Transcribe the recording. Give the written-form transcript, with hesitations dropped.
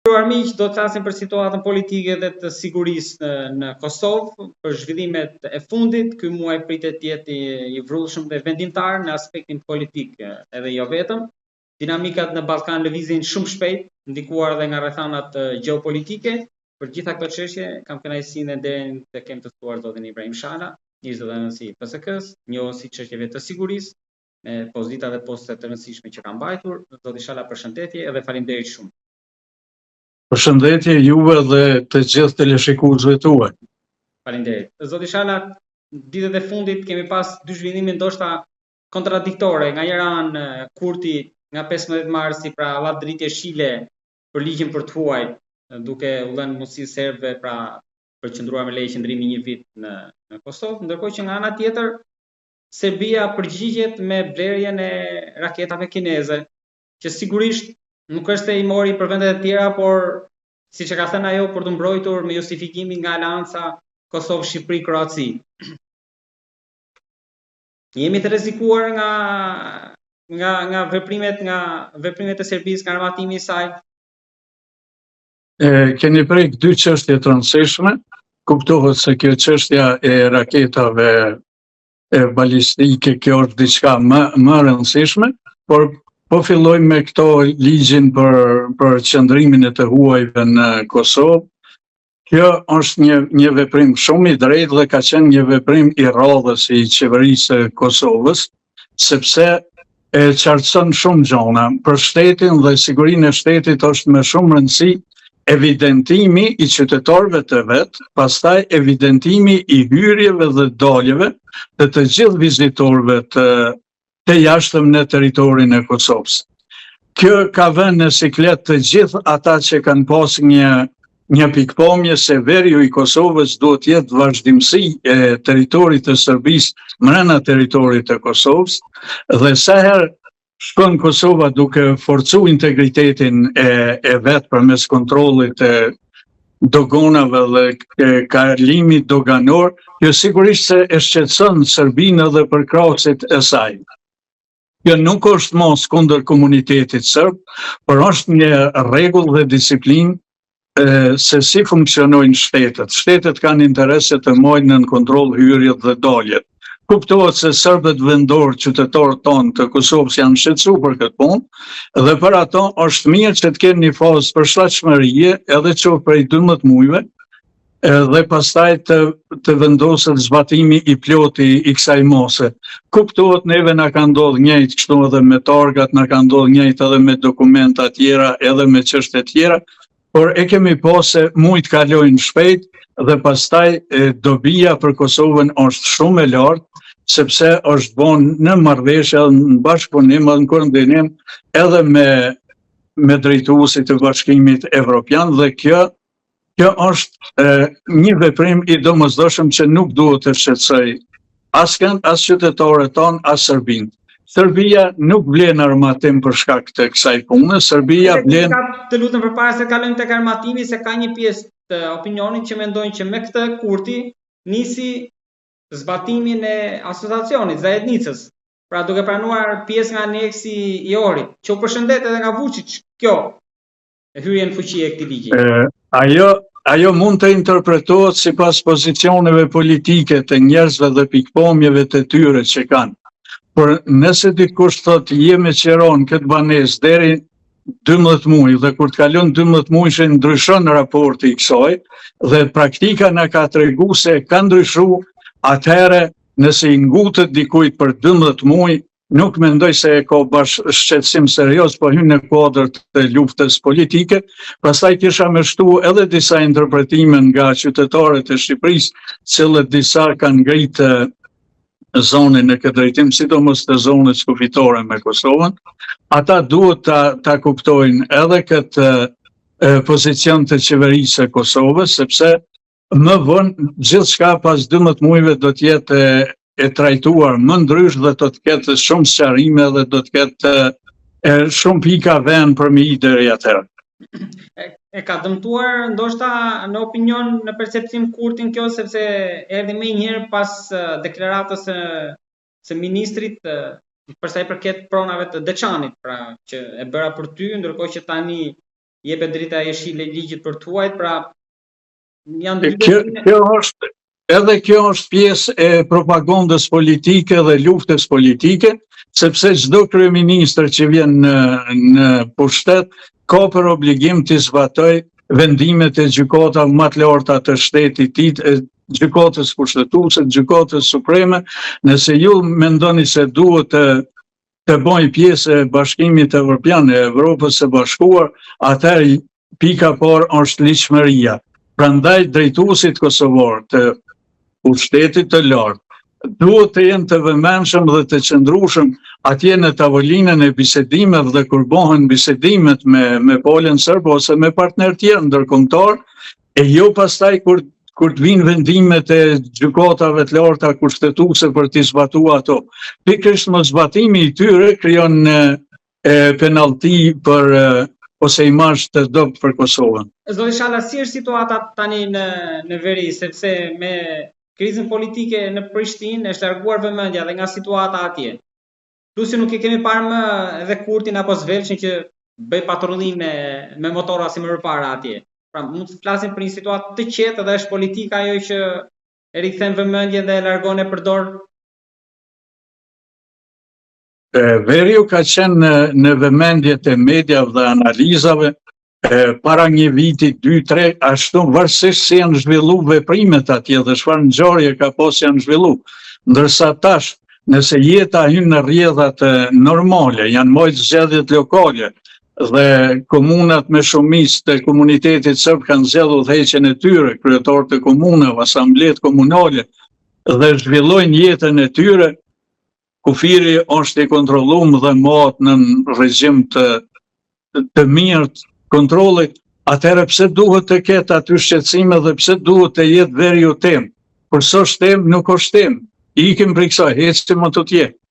Armiq, do të flasim për situatën politike dhe të sigurisë në Kosovë, për zhvillimet e fundit. Ky muaj pritet të jetë i vrrullshëm dhe vendimtar në aspektin politik edhe jo vetëm. Dinamikat në Ballkan lëvizin shumë shpejt, ndikuar edhe nga rrethanat gjeopolitike. Për gjitha këto çështje kam kënaqësinë deri të kem të ftuar zotin Ibrahim Shala, ish-zëdhënësi i PSK-s, njohës si çështjeve të sigurisë, me pozita dhe poste të rëndësishme që ka mbajtur. Zoti Shala, përshëndetje edhe faleminderit shumë. Përshëndetje juve dhe të gjithë teleshikuesve tuaj. Faleminderit. Zoti Shala, ditët e fundit kemi pas dy zhvillime ndoshta kontradiktore. Nga njëra anë Kurti nga 15 marsi pra vallëdritje shile për ligjin për të huaj, duke u dhënë mundësi serbëve pra për qëndruar me leje qëndrimi një vit në Kosovë, ndërkohë që nga ana tjetër Serbia përgjigjet me blerjen e raketave kineze, që sigurisht nuk është se i mori për vendet e tjera, por siç e ka thënë ajo për të mbrojtur me justifikimin nga Alianca Kosovë Shqipëri Kroaci. Jemi të rrezikuar nga veprimet e Serbisë, nga armatimi i saj. Keni prek dy çështje të rëndësishme. Kuptohet se kjo çështja e raketave balistike, kjo është diçka më rëndësishme, por po fillojmë me këto ligjin për qëndrimin e të huajve në Kosovë. Kjo është një veprim shumë i drejtë dhe ka qenë një veprim i rrodhës i qeverisë së Kosovës, sepse e qartëson shumë gjona. Për shtetin dhe sigurinë e shtetit është me shumë rëndësi evidentimi i qytetarëve të vet, pastaj evidentimi i hyrjeve dhe daljeve të gjithë vizitorëve të jashtëm në territorin e Kosovës. Kjo ka vënë në siklet të gjithë ata që kanë pas një pikpamje se veriu i Kosovës duhet jetë vazhdimsi e territorit të Serbisë brenda territorit të Kosovës, dhe sa herë shkon Kosova duke forcu integritetin e vet përmes kontrollit të dogonave dhe kalimit doganor, kjo sigurisht se e shqetëson Serbinë edhe për krahësit e saj. Kjo nuk është mos kundër komunitetit serb, por është një rregull dhe disiplinë se si funksionojnë shtetet. Shtetet kanë interese të marrin në kontroll hyrjet dhe daljet. Kuptohet se serbët vendor, qytetarët tonë të Kosovës janë shqetësuar për këtë punë, dhe për ato është mirë që të kenë një fazë përshtatshmërie edhe qoftë prej 12 muajve, dhe pastaj të vendoset zbatimi i ploti i kësaj mose. Kuptohet, neve na ka ndodhur njëjtë kështu edhe me targat, na ka ndodhur njëjtë edhe me dokumenta tjera, edhe me çështje tjera, por e kemi pasur se mujt kalojnë shpejt dhe pastaj dobia për Kosovën është shumë e lartë, sepse është bën në marrëveshje, në bashkëpunim, në koordinim edhe me drejtuesit të Bashkimit Evropian, dhe kjo është një veprim i domosdoshëm që nuk duhet të shqetësoj askënd, as qytetarët tonë, as Serbinë. Serbia nuk blen armatim për shkak të kësaj pune. Serbia blen. Të lutem përpara se kalojmë tek armatimi, se ka një pjesë të opinionit që mendojnë që me këtë Kurti nisi zbatimin e asociacionit Zajednicës, pra duke pranuar pjesë nga aneksi i Ohrit, që u përshëndet edhe nga Vučić kjo hyrje në fuqi e këtij ligji. Ajo mund të interpretohet sipas pozicioneve politike të njerëzve dhe pikpamjeve të tyre që kanë. Por nëse dikush thotë jemi qeron këtë banesë deri 12 muaj, dhe kur të kalon 12 muaj ndryshon raporti i kësaj, dhe praktika na ka treguar se ka ndryshuar, atëherë nëse i ngutet dikujt për 12 muaj, nuk mendoj se e ka shqetësim serioz, po hyn në kuadër të luftës politike. Pastaj kisha më shtu edhe disa interpretime nga qytetarët e Shqipërisë, cilët disa kanë ngritë zonën në këtë drejtim, sidomos të zonës kufitore me Kosovën. Ata duhet ta kuptojnë edhe këtë pozicion të qeverisë së Kosovës, sepse më vonë gjithçka pas 12 muajve do të jetë e trajtuar më ndrysh dhe do të ketë shumë sqarime dhe do të ketë shumë pika vend për mi deri atëherë. E ka dëmtuar ndoshta në opinion, në perceptim Kurtin kjo, sepse erdhi më njëherë pas deklaratës së ministrit për sa i përket pronave të Deçanit, pra që e bëra për ty, ndërkohë që tani jepet drita e jeshile ligjit për të huajt, pra janë dy Edhe kjo është pjesë e propagandës politike dhe luftës politike, sepse çdo kryeministër që vjen në pushtet ka për obligim të zbatoj vendimet e gjykatave më të larta të shtetit, gjykatës kushtetuese, gjykatës supreme. Nëse ju mendoni se duhet të bëjë pjesë e Bashkimit Evropian, e Evropës së Bashkuar, atëherë pika parë është ligjshmëria. Prandaj drejtuesit kosovar të pushtetit të lartë duhet të jenë të vëmendshëm dhe të qëndrueshëm atje në tavolinën e bisedimeve dhe kur bëhen bisedimet me palën serb ose me partner tjerë ndërkombëtar, e jo pastaj kur të vinë vendimet e gjykatave të larta kushtetuese për t'i zbatuar ato. Pikërisht moszbatimi i tyre krijon penallti ose imazh të dobët për Kosovën. Zoti Shala, si është situata tani në veri, sepse me krizën politike në Prishtinë është larguar vëmendja dhe nga situata atje. Plus që nuk e kemi parë më edhe Kurtin apo Zvelçin që bëj patrullim me motora si më përpara atje. Pra mund të flasim për një situatë të qetë dhe është politika ajo që e rikthen vëmendjen dhe e largon e përdor. Veriu ka qenë në vëmendjet e mediave dhe analizave para një viti, 2-3, ashtu varësisht si janë zhvillu veprimet atje dhe çfarë ngjarje ka pas janë zhvillu. Ndërsa tash, nëse jeta hyn në rrjedhat normale, janë marrë zgjedhjet lokale dhe komunat me shumicë të komunitetit serb kanë zgjedhur udhëheqjen e tyre, kryetarët e komunave, asamblet komunale dhe zhvillojnë jetën e tyre, kufiri është i kontrolluar dhe mahet në regjim të mirë kontrollit, atëherë pse duhet të ketë aty shqetësime dhe pse duhet të jetë veriu tem? Kur s'është tem, nuk është tem. Ikim për kësaj, ecim më të tjerë.